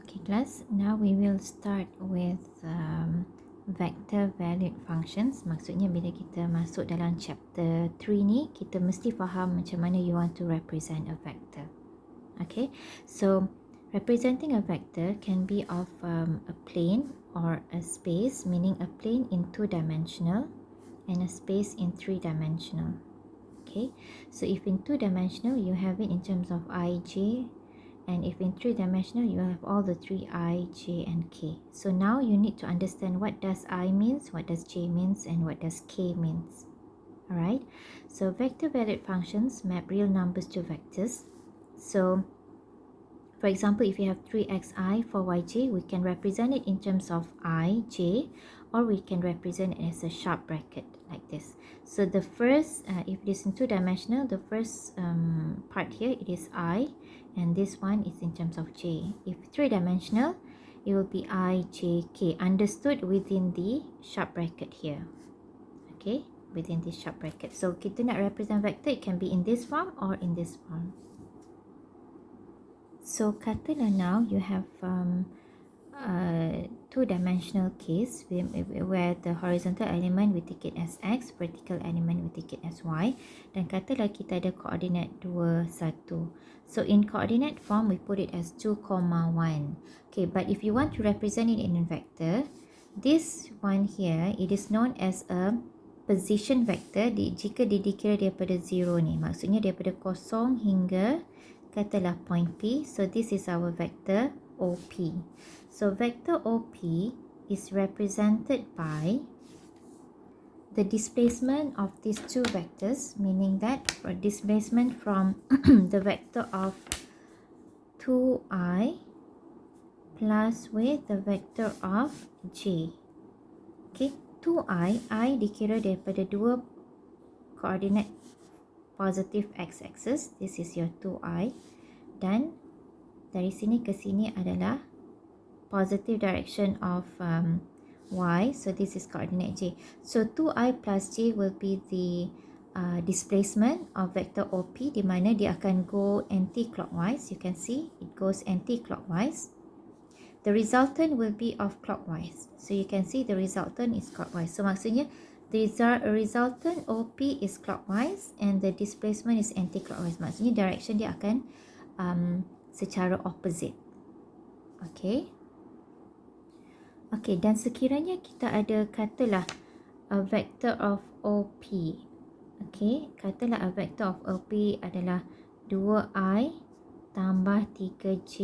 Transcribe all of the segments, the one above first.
Okay class, now we will start with vector valued functions. Maksudnya bila kita masuk dalam chapter 3 ni, kita mesti faham macam mana you want to represent a vector. Okay, so representing a vector can be of a plane or a space, meaning a plane in 2-dimensional and a space in 3-dimensional. Okay, so if in 2-dimensional you have it in terms of I, J, and if in 3-dimensional you have all the 3 I, J and K. So now you need to understand what does I means, what does J means, and what does K means. Alright, so vector valued functions map real numbers to vectors. So for example, if you have 3xi for yj, we can represent it in terms of I, J, or we can represent it as a sharp bracket like this. So the first, if it is in 2-dimensional, the first part here, it is I, and this one is in terms of J. If 3-dimensional, it will be I, J, K, understood within the sharp bracket here. Okay, within this sharp bracket. So kita nak represent vector, it can be in this form or in this form. So katalah now you have 2-dimensional case where the horizontal element we take it as x, vertical element we take it as y, dan katalah kita ada coordinate 2, 1. So in coordinate form we put it as 2, 1. Okay, but if you want to represent it in a vector, this one here, it is known as a position vector jika dikira daripada 0 ni. Maksudnya daripada 0 hingga katalah point P. So this is our vector OP. So vector OP is represented by the displacement of these two vectors, meaning that for displacement from the vector of 2i plus with the vector of j. Okay, 2i, I dikira daripada dua coordinate positive x-axis, this is your 2i, dan dari sini ke sini adalah positive direction of y, so this is coordinate j. So 2i plus j will be the displacement of vector OP, di mana dia akan go anti-clockwise. You can see it goes anti-clockwise. The resultant will be of clockwise, so you can see the resultant is clockwise. So maksudnya the resultant OP is clockwise and the displacement is anti-clockwise. Maksudnya direction dia akan secara opposite. Okay. Okay, dan sekiranya kita ada katalah a vector of OP. Okay, katalah a vector of OP adalah 2i tambah 3j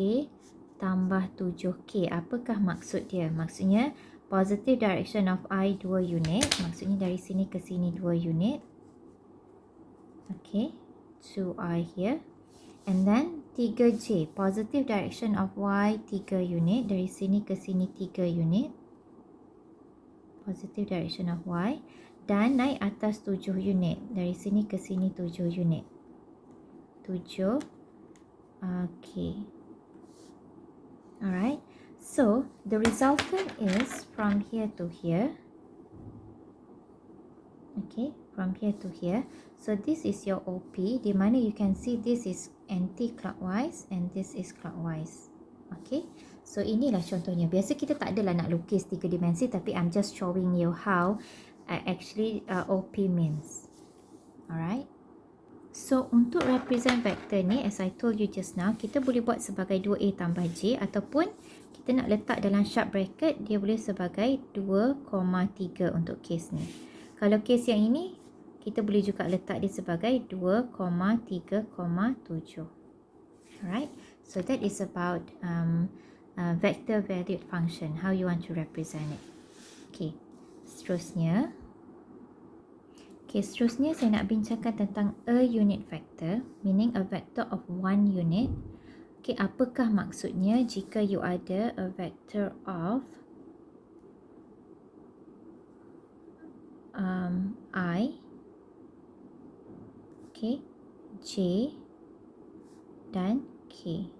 tambah 7k. Apakah maksud dia? Maksudnya positive direction of I 2 unit. Maksudnya dari sini ke sini 2 unit. Okay, 2i here. And then 3j, positive direction of y 3 unit. Dari sini ke sini 3 unit. Positive direction of y. Dan naik atas 7 unit. Dari sini ke sini 7 unit. 7. Okay. Alright. So, the resultant is from here to here. Okay, from here to here. So, this is your OP, di mana you can see this is anti-clockwise and this is clockwise. Okay, so inilah contohnya. Biasa kita tak adalah nak lukis 3 dimensi, tapi I'm just showing you how actually OP means. Alright. So, untuk represent vector ni, as I told you just now, kita boleh buat sebagai 2a tambah j, ataupun kita nak letak dalam sharp bracket, dia boleh sebagai 2, 3 untuk case ni. Kalau case yang ini, kita boleh juga letak dia sebagai 2, 3, 7. Alright, so that is about vector valued function, how you want to represent it. Okay, seterusnya. Okay, seterusnya saya nak bincangkan tentang a unit vector, meaning a vector of 1 unit. Okay, apakah maksudnya jika you ada a vector of I, okay, J dan K.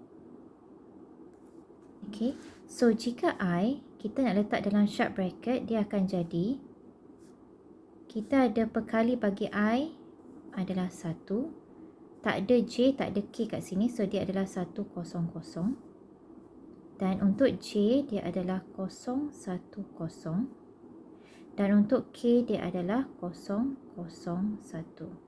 Okay, so jika I, kita nak letak dalam sharp bracket, dia akan jadi, kita ada perkali bagi I adalah 1. Tak ada J, tak ada K kat sini. So, dia adalah 1, 0, 0. Dan untuk J dia adalah 0, 1, 0. Dan untuk K dia adalah 0, 0, 1.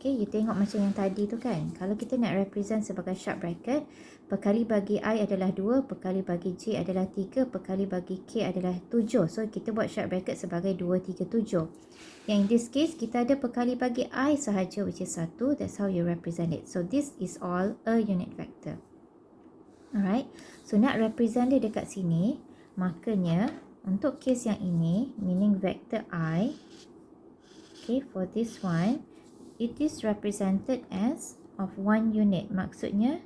Okay, you tengok macam yang tadi tu kan. Kalau kita nak represent sebagai sharp bracket, perkali bagi I adalah 2, perkali bagi J adalah 3, perkali bagi K adalah 7. So, kita buat sharp bracket sebagai 2, 3, 7. Yang in this case, kita ada perkali bagi I sahaja which is 1. That's how you represent it. So, this is all a unit vector. Alright. So, nak represent dia dekat sini, makanya untuk case yang ini, meaning vector I, okay, for this one, it is represented as of 1 unit. Maksudnya,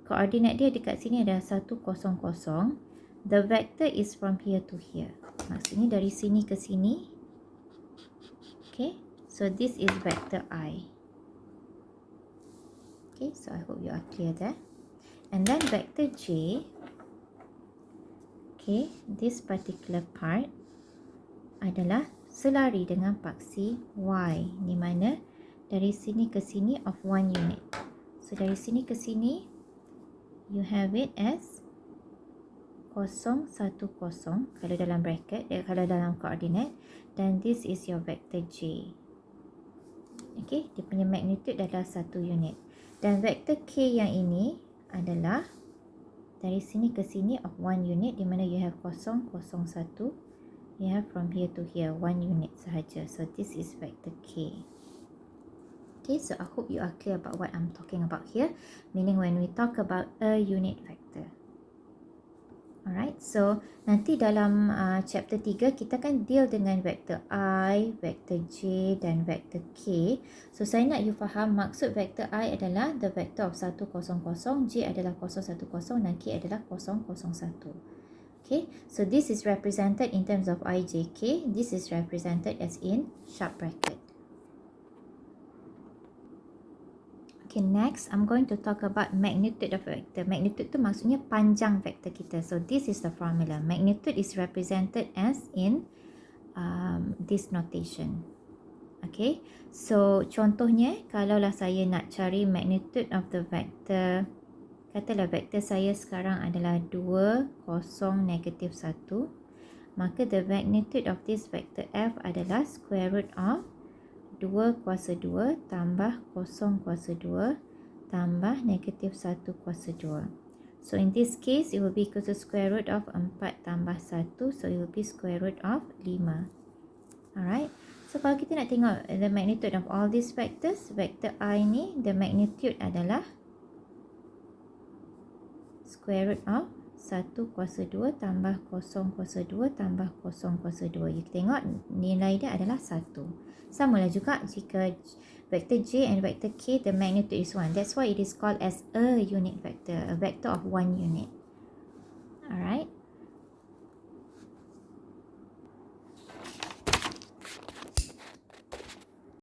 koordinat dia dekat sini adalah 1, 0, 0. The vector is from here to here. Maksudnya dari sini ke sini. Okay, so this is vector I. Okay, so I hope you are clear there. And then vector J, okay, this particular part adalah selari dengan paksi Y, di mana dari sini ke sini of 1 unit. So, dari sini ke sini, you have it as 0, 1, 0 kalau dalam bracket, kalau dalam koordinat. Dan this is your vector J. Okay, dia punya magnitude adalah 1 unit. Dan vector K yang ini adalah dari sini ke sini of 1 unit, di mana you have 0, 0, 1. You have from here to here 1 unit sahaja. So, this is vector K. Okay, so I hope you are clear about what I'm talking about here, meaning when we talk about a unit vector. Alright, so nanti dalam chapter 3 kita akan deal dengan vector I, vector J dan vector K. So saya nak you faham maksud vector I adalah the vector of 1, 0, 0, J adalah 0, 1, 0 dan K adalah 0, 0, 1. Okay, so this is represented in terms of I, J, K. This is represented as in sharp bracket. Okay, next I'm going to talk about magnitude of a vector. Magnitude tu maksudnya panjang vektor kita. So this is the formula. Magnitude is represented as in this notation. Okay, so contohnya kalaulah saya nak cari magnitude of the vector, katalah vektor saya sekarang adalah 2, 0, negative 1, maka the magnitude of this vector F adalah square root of 2 kuasa 2 tambah 0 kuasa 2 tambah negatif 1 kuasa 2. So in this case, it will be equal to square root of 4 tambah 1. So it will be square root of 5. Alright. So kalau kita nak tengok the magnitude of all these vectors, vector I ni, the magnitude adalah square root of 1 kuasa 2 tambah 0 kuasa 2 tambah 0 kuasa 2. You tengok nilai dia adalah 1. Samalah juga jika vector J and vector K, the magnitude is 1. That's why it is called as a unit vector, a vector of 1 unit. Alright.